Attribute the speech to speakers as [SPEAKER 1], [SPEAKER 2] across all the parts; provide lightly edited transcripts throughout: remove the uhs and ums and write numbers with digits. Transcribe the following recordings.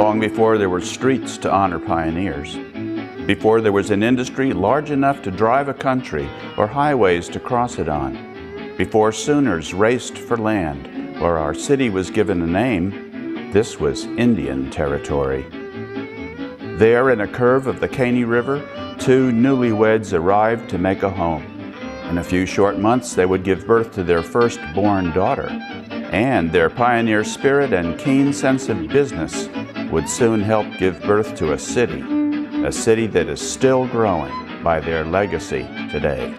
[SPEAKER 1] long before there were streets to honor pioneers, before there was an industry large enough to drive a country or highways to cross it on, before Sooners raced for land or our city was given a name, this was Indian territory. There, in a curve of the Caney River, two newlyweds arrived to make a home. In a few short months, they would give birth to their first-born daughter, and their pioneer spirit and keen sense of business would soon help give birth to a city that is still growing by their legacy today.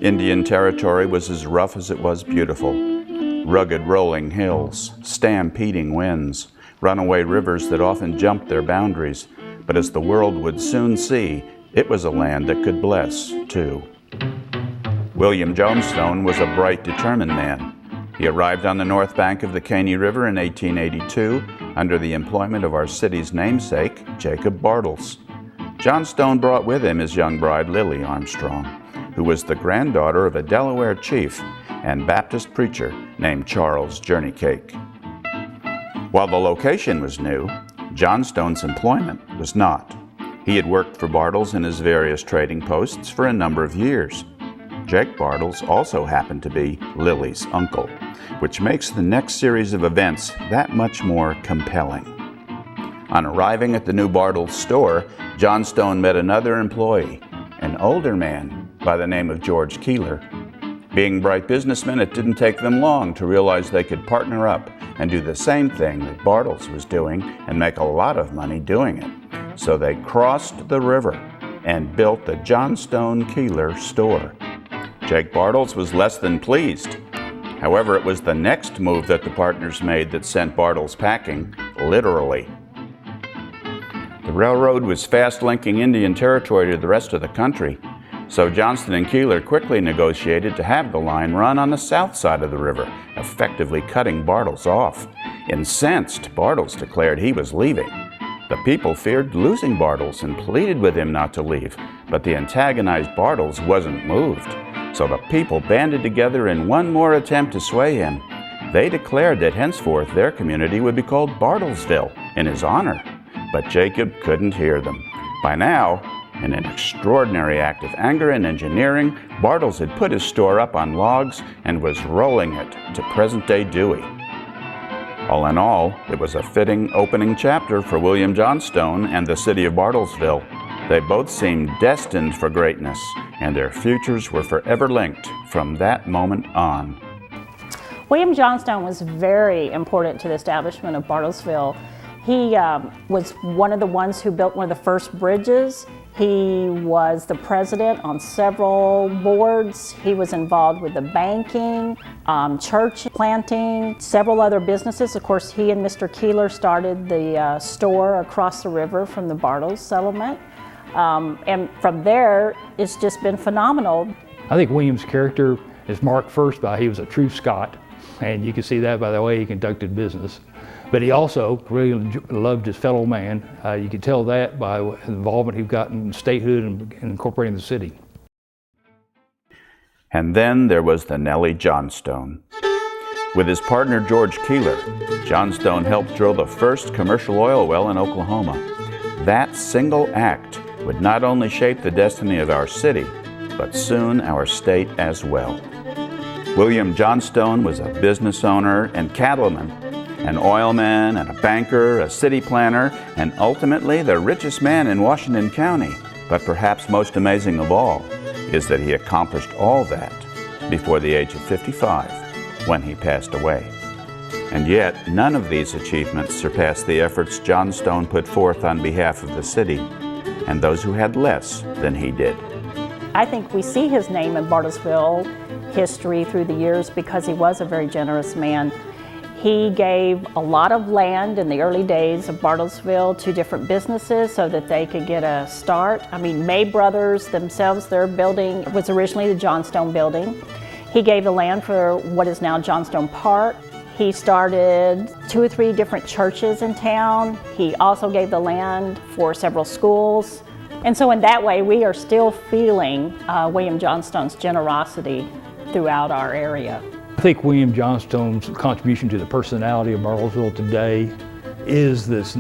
[SPEAKER 1] Indian Territory was as rough as it was beautiful. Rugged rolling hills, stampeding winds, runaway rivers that often jumped their boundaries, but as the world would soon see, it was a land that could bless, too. William Johnstone was a bright, determined man. He arrived on the north bank of the Caney River in 1882 under the employment of our city's namesake, Jacob Bartles. Johnstone brought with him his young bride, Lillie Armstrong, who was the granddaughter of a Delaware chief and Baptist preacher named Charles Journeycake. While the location was new, Johnstone's employment was not. He had worked for Bartles in his various trading posts for a number of years. Jake Bartles also happened to be Lillie's uncle, which makes the next series of events that much more compelling. On arriving at the new Bartles store, Johnstone met another employee, an older man by the name of George Keeler. Being bright businessmen, it didn't take them long to realize they could partner up and do the same thing that Bartles was doing and make a lot of money doing it. So they crossed the river and built the Johnstone Keeler store. Jake Bartles was less than pleased. However, it was the next move that the partners made that sent Bartles packing, literally. The railroad was fast linking Indian Territory to the rest of the country, so Johnston and Keeler quickly negotiated to have the line run on the south side of the river, effectively cutting Bartles off. Incensed, Bartles declared he was leaving. The people feared losing Bartles and pleaded with him not to leave, but the antagonized Bartles wasn't moved. So the people banded together in one more attempt to sway him. They declared that henceforth their community would be called Bartlesville in his honor, but Jacob couldn't hear them. By now, in an extraordinary act of anger and engineering, Bartles had put his store up on logs and was rolling it to present-day Dewey. All in all, it was a fitting opening chapter for William Johnstone and the city of Bartlesville. They both seemed destined for greatness, and their futures were forever linked from that moment on.
[SPEAKER 2] William Johnstone was very important to the establishment of Bartlesville. He was one of the ones who built one of the first bridges. He was the president on several boards. He was involved with the banking, church planting, several other businesses. Of course, he and Mr. Keeler started the store across the river from the Bartles settlement. And from there, it's just been phenomenal.
[SPEAKER 3] I think William's character is marked first by he was a true Scot, and you can see that by the way he conducted business. But he also really loved his fellow man. You could tell that by the involvement he got in statehood and incorporating the city.
[SPEAKER 1] And then there was the Nellie Johnstone. With his partner George Keeler, Johnstone helped drill the first commercial oil well in Oklahoma. That single act would not only shape the destiny of our city, but soon our state as well. William Johnstone was a business owner and cattleman, an oilman and a banker, a city planner, and ultimately the richest man in Washington County. But perhaps most amazing of all is that he accomplished all that before the age of 55, when he passed away. And yet, none of these achievements surpassed the efforts Johnstone put forth on behalf of the city and those who had less than he did.
[SPEAKER 2] I think we see his name in Bartlesville history through the years because he was a very generous man. He gave a lot of land in the early days of Bartlesville to different businesses so that they could get a start. I mean, May Brothers themselves, their building was originally the Johnstone building. He gave the land for what is now Johnstone Park. He started 2 or 3 different churches in town. He also gave the land for several schools. And so in that way, we are still feeling William Johnstone's generosity throughout our area.
[SPEAKER 3] I think William Johnstone's contribution to the personality of Bartlesville today is this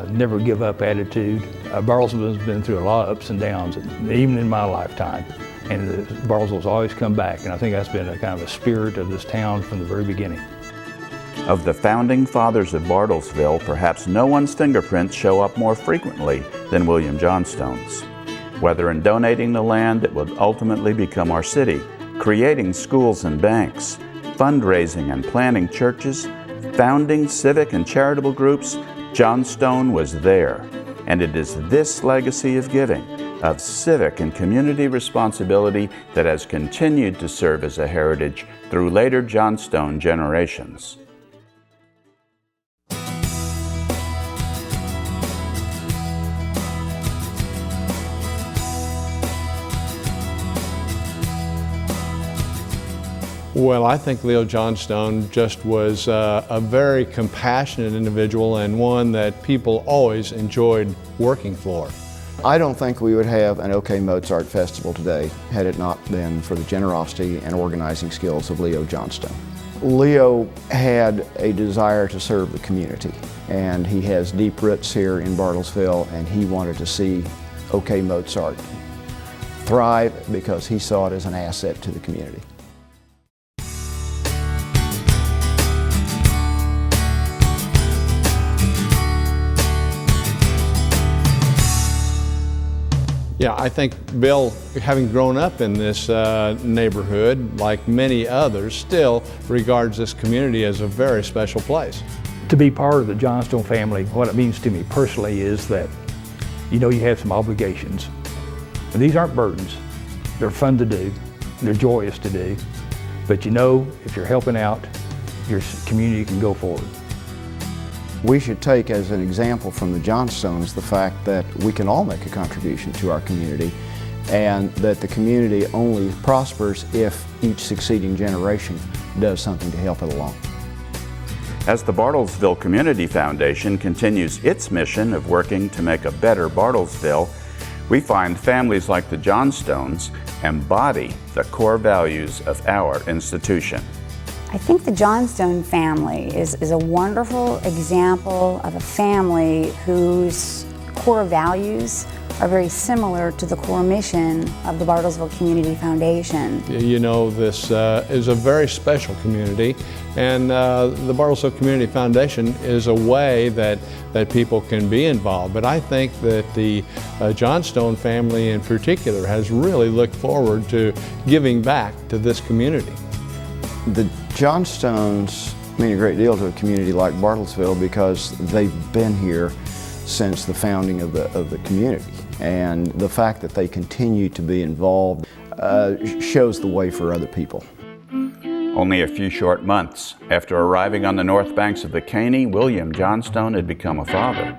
[SPEAKER 3] never give up attitude. Bartlesville has been through a lot of ups and downs, even in my lifetime. And Bartlesville's always come back, and I think that's been a kind of a spirit of this town from the very beginning.
[SPEAKER 1] Of the founding fathers of Bartlesville, perhaps no one's fingerprints show up more frequently than William Johnstone's. Whether in donating the land that would ultimately become our city, creating schools and banks, fundraising and planning churches, founding civic and charitable groups, Johnstone was there. And it is this legacy of giving, of civic and community responsibility that has continued to serve as a heritage through later Johnstone generations.
[SPEAKER 4] Well, I think Leo Johnstone just was a very compassionate individual and one that people always enjoyed working for.
[SPEAKER 5] I don't think we would have an OK Mozart Festival today had it not been for the generosity and organizing skills of Leo Johnstone. Leo had a desire to serve the community, and he has deep roots here in Bartlesville, and he wanted to see OK Mozart thrive because he saw it as an asset to the community.
[SPEAKER 4] Yeah, I think Bill, having grown up in this neighborhood, like many others, still regards this community as a very special place.
[SPEAKER 3] To be part of the Johnstone family, what it means to me personally is that you know you have some obligations. And these aren't burdens. They're fun to do. They're joyous to do. But you know if you're helping out, your community can go forward.
[SPEAKER 5] We should take as an example from the Johnstones the fact that we can all make a contribution to our community, and that the community only prospers if each succeeding generation does something to help it along.
[SPEAKER 1] As the Bartlesville Community Foundation continues its mission of working to make a better Bartlesville, we find families like the Johnstones embody the core values of our institution.
[SPEAKER 6] I think the Johnstone family is a wonderful example of a family whose core values are very similar to the core mission of the Bartlesville Community Foundation.
[SPEAKER 4] You know, this is a very special community, and the Bartlesville Community Foundation is a way that people can be involved. But I think that the Johnstone family in particular has really looked forward to giving back to this community.
[SPEAKER 5] The Johnstones mean a great deal to a community like Bartlesville because they've been here since the founding of the community. And the fact that they continue to be involved shows the way for other people.
[SPEAKER 1] Only a few short months after arriving on the north banks of the Caney, William Johnstone had become a father.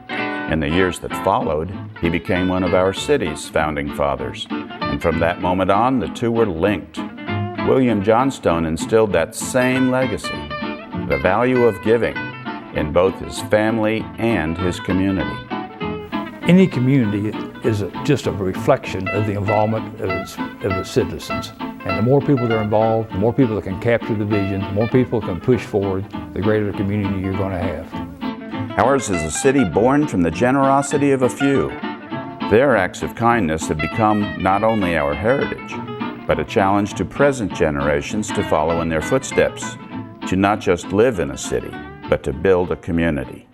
[SPEAKER 1] In the years that followed, he became one of our city's founding fathers. And from that moment on, the two were linked. William Johnstone instilled that same legacy, the value of giving, in both his family and his community.
[SPEAKER 3] Any community is just a reflection of the involvement of its citizens. And the more people that are involved, the more people that can capture the vision, the more people can push forward, the greater the community you're going to have.
[SPEAKER 1] Ours is a city born from the generosity of a few. Their acts of kindness have become not only our heritage, but a challenge to present generations to follow in their footsteps, to not just live in a city, but to build a community.